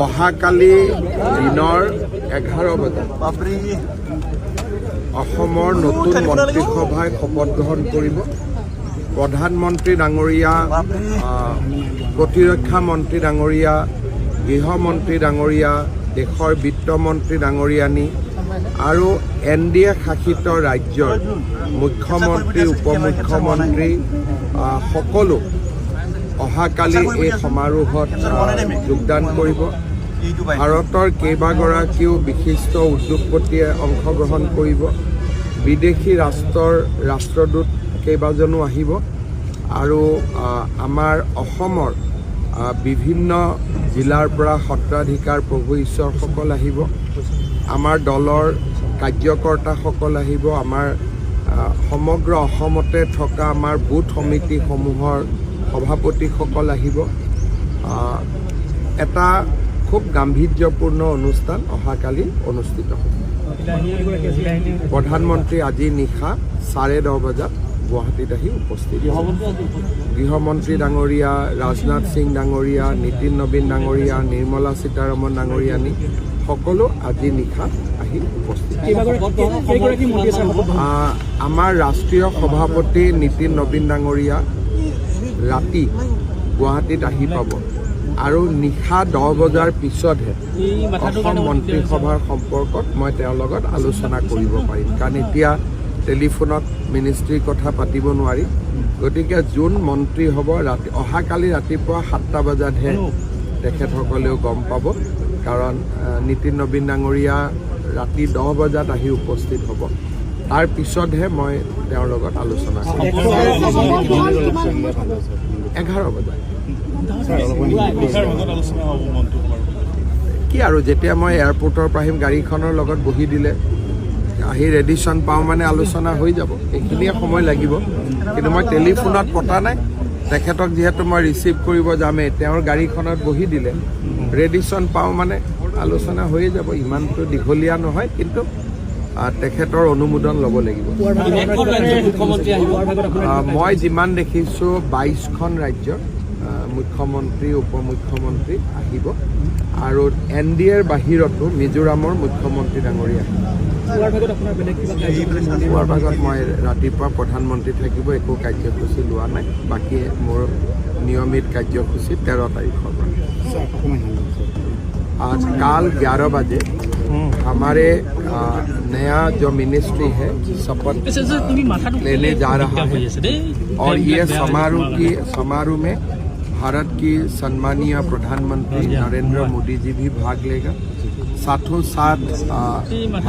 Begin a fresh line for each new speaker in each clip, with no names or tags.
অহাকালি দিনৰ 11 বজাত অসমৰ নতুন মন্ত্ৰীসভাই শপত গ্ৰহণ কৰিব। প্ৰধানমন্ত্ৰী ডাঙৰীয়া, প্ৰতিৰক্ষা মন্ত্ৰী ডাঙৰীয়া, গৃহমন্ত্ৰী ডাঙৰীয়া, দেশৰ বিত্তমন্ত্ৰী ডাঙৰীয়ানী আৰু NDA শাসিত ৰাজ্যৰ মুখ্যমন্ত্ৰী, উপমুখ্যমন্ত্ৰী সকলো অহাকালি এই সমাৰোহত যোগদান কৰিব। ভাৰতৰ কেইবাগৰাকীও বিশিষ্ট উদ্যোগপতিয়ে অংশগ্ৰহণ কৰিব। বিদেশী ৰাষ্ট্ৰদূত কেইবাজনো আহিব আৰু আমাৰ অসমৰ বিভিন্ন জিলাৰ পৰা সত্ৰাধিকাৰ প্ৰভু ঈশ্বৰসকল আহিব। আমাৰ দলৰ কাৰ্যকৰ্তাসকল আহিব। আমাৰ সমগ্ৰ অসমতে থকা আমাৰ বুথ সমিতিসমূহৰ সভাপতিসকল আহিব। এটা খুব গাম্ভীৰ্যপূৰ্ণ অনুষ্ঠান অহাকালি অনুষ্ঠিত হ'ব। প্ৰধানমন্ত্ৰী আজি নিশা 10:30 বজাত গুৱাহাটীত আহি উপস্থিত হ'ব। গৃহমন্ত্ৰী ডাঙৰীয়া, ৰাজনাথ সিং ডাঙৰীয়া, নীতিন নবীন ডাঙৰীয়া, নিৰ্মলা সীতাৰমণ ডাঙৰীয়ানী সকলো আজি নিশা আহি উপস্থিত। আমাৰ ৰাষ্ট্ৰীয় সভাপতি নীতিন নবীন ডাঙৰীয়া ৰাতি গুৱাহাটীত আহি পাব আৰু নিশা 10 বজাৰ পিছতহে অসম মন্ত্ৰীসভাৰ সম্পৰ্কত মই তেওঁৰ লগত আলোচনা কৰিব পাৰিম, কাৰণ এতিয়া টেলিফোনত মিনিষ্ট্ৰীৰ কথা পাতিব নোৱাৰি। গতিকে যোন মন্ত্ৰী হ'ব অহাকালি ৰাতিপুৱা 7টা বজাতহে তেখেতসকলেও গম পাব, কাৰণ নীতিন নবীন ডাঙৰীয়া ৰাতি 10 বজাত আহি উপস্থিত হ'ব। তাৰ পিছতহে মই তেওঁৰ লগত আলোচনা কৰিম। 11 বজাত কি আৰু যেতিয়া মই এয়াৰপৰ্টৰ পৰা আহিম, গাড়ীখনৰ লগত বহি দিলে আহি ৰেডিশ্যন পাওঁ মানে আলোচনা হৈ যাব। এইখিনিয়ে সময় লাগিব, কিন্তু মই টেলিফোনত পতা নাই। তেখেতক যিহেতু মই ৰিচিভ কৰিব যামেই, তেওঁৰ গাড়ীখনত বহি দিলে ৰেডিশ্যন পাওঁ মানে আলোচনা হৈয়ে যাব। ইমানটো দীঘলীয়া নহয়, কিন্তু তেখেতৰ অনুমোদন ল'ব লাগিব। মই যিমান দেখিছোঁ 22খন ৰাজ্যৰ মুখ্যমন্ত্ৰী, উপমুখ্যমন্ত্ৰী আহিব আৰু NDAৰ বাহিৰতো মিজোৰামৰ মুখ্যমন্ত্ৰী ডাঙৰীয়া আহিব। খোৱাৰ ভাগত মই ৰাতিপুৱা প্ৰধানমন্ত্ৰী থাকিব, একো কাৰ্যসূচী লোৱা নাই। বাকী মোৰ নিয়মিত কাৰ্যসূচী 13 তাৰিখৰ পৰা। आज काल 11 बजे हमारे नया जो मिनिस्ट्री है शपथ लेने जा रहा है और ये समारोह में भारत की सम्मानीय प्रधानमंत्री नरेंद्र मोदी जी भी भाग लेगा। साथों साथ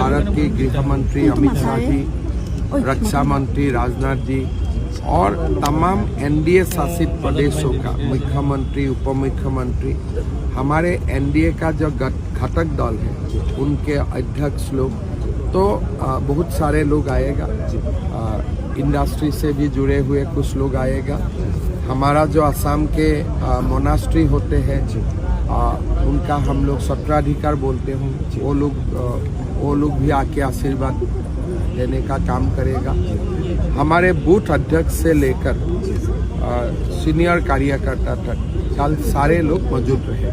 भारत के गृह मंत्री अमित शाह जी, रक्षा मंत्री राजनाथ जी और तमाम NDA शासित प्रदेशों का मुख्यमंत्री, उपमुख्यमंत्री, हमारे NDA का जो घटक दल है उनके अध्यक्ष लोग, तो बहुत सारे लोग आएगा। इंडस्ट्री से भी जुड़े हुए कुछ लोग आएगा। हमारा जो असम के मोनास्ट्री होते हैं उनका हम लोग सत्राधिकार बोलते हैं, वो लोग भी आके आशीर्वाद देने का काम करेगा। हमारे बूथ अध्यक्ष से लेकर सीनियर कार्यकर्ता तक कल सारे लोग मौजूद रहे।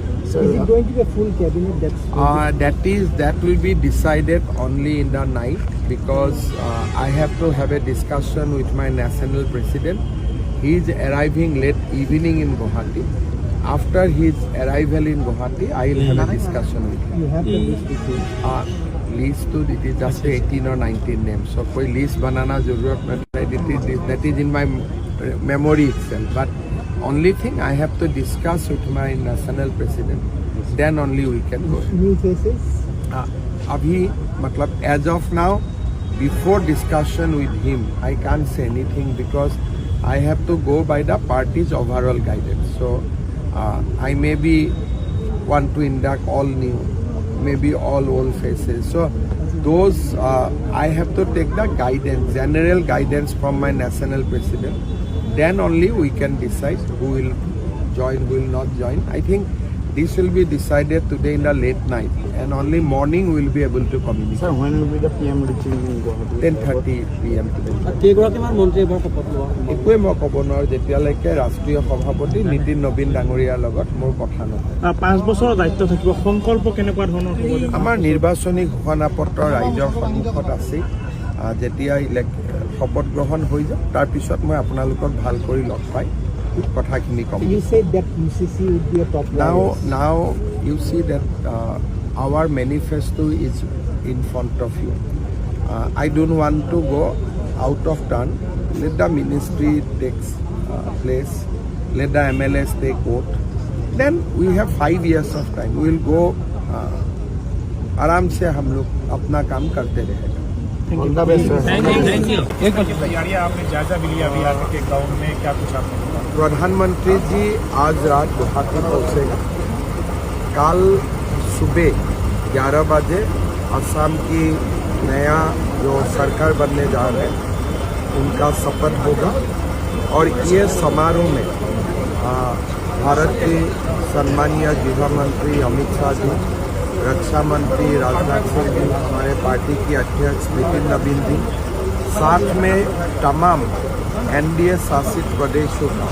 That will be decided only in the night, because I have to have a discussion with my national president. He is arriving late evening in Guwahati. After his arrival in Guwahati, I will have a discussion with him.
You have the list with you.
List to it is just 18 or 19 names. So कोई list बनाना जरूरत नहीं. That is in my memory itself. But only thing I have to discuss with my national president. Then only we can go.
New faces?
अभी मतलब as of now, before discussion with him, I can't say anything because I have to go by the party's overall guidance. So I maybe want to induct all new, maybe all old faces. So those I have to take the guidance, general guidance from my national president. Then only we can decide who will join, who will not join. I think This will be decided today in the late night, and only morning we will be able to communicate.
Sir, when will be the PM reaching Guwahati?
10:30 PM today.
কেইগৰাকীমান মন্ত্ৰীয়ে এইবাৰ শপত লোৱা
একোৱে মই ক'ব নোৱাৰোঁ যেতিয়ালৈকে ৰাষ্ট্ৰীয় সভাপতি নীতিন নবীন ডাঙৰীয়াৰ লগত মোৰ কথা নহয়।
5 বছৰৰ দায়িত্ব থাকিব, সংকল্প কেনেকুৱা ধৰণৰ হ'ব?
আমাৰ নিৰ্বাচনী ঘোষণাপত্ৰ ৰাইজৰ সন্মুখত আছে। যেতিয়া শপত গ্ৰহণ হৈ যাব তাৰপিছত মই আপোনালোকক ভাল কৰি লগ পাই কথাখিনি ক'ম।
You said that UCC would be a top
Now you see that our manifesto is in front of you. I don't want to go out of turn. Let the ministry takes place. Let the MLS take vote. Then we have 5 years of time. We will go आराम से हम लोग अपना काम करते रहेगा।
Thank you. एक तैयारियां आपने जायजा भी लिया अभी आगे के गाँव में, क्या कुछ आपने बताया?
प्रधानमंत्री जी आज रात गुवाहाटी पहुंचेगा। कल सुबह 11 बजे असम की नया जो सरकार बनने जा रहे हैं उनका शपथ होगा, और ये समारोह में भारत के सम्मानीय गृह मंत्री अमित शाह जी, रक्षा मंत्री राजनाथ सिंह जी, हमारे पार्टी की अध्यक्ष नितिन नबीन जी, साथ में तमाम एनडीए शासित प्रदेशों का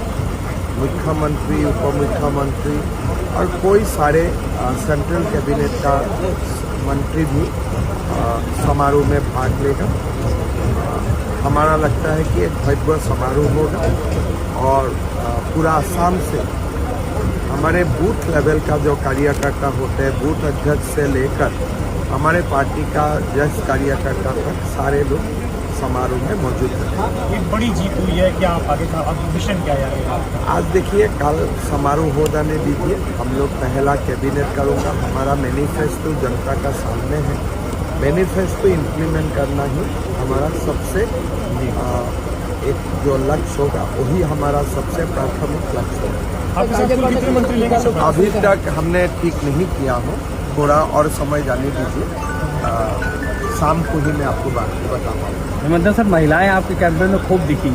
मुख्यमंत्री, उप मुख्यमंत्री और कोई सारे सेंट्रल कैबिनेट का मंत्री भी समारोह में भाग लेगा। हमारा लगता है कि एक भव्य समारोह होगा, और पूरा असम से हमारे बूथ लेवल का जो कार्यकर्ता होते हैं, बूथ अध्यक्ष से लेकर हमारे पार्टी का ज्येष्ठ कार्यकर्ता तक सारे लोग समारोह में मौजूद हैं।
एक बड़ी जीत हुई है, क्या आप आगे का मिशन क्या है?
आज देखिए, कल समारोह हो जाने दीजिए, हम लोग पहला कैबिनेट करूँगा। हमारा मैनिफेस्टो जनता का सामने है। मैनिफेस्टो इम्प्लीमेंट करना ही हमारा सबसे एक जो लक्ष्य होगा वही हमारा सबसे प्राथमिक लक्ष्य होगा। अभी तक हमने ठीक नहीं किया हो, थोड़ा और समय जाने दीजिए, शाम को ही मैं आपको बात बता पाऊँगा।
हेमंत सर, महिलाएं आपके कैंपेन में खूब दिखी,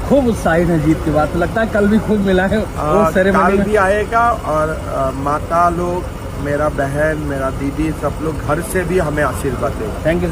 खूब उत्साहित हैं जीत के बाद, तो लगता है कल भी खूब मिला है।
कल भी आएगा, और माता लोग, मेरा बहन, मेरा दीदी, सब लोग घर से भी हमें आशीर्वाद देंगे।
Thank you.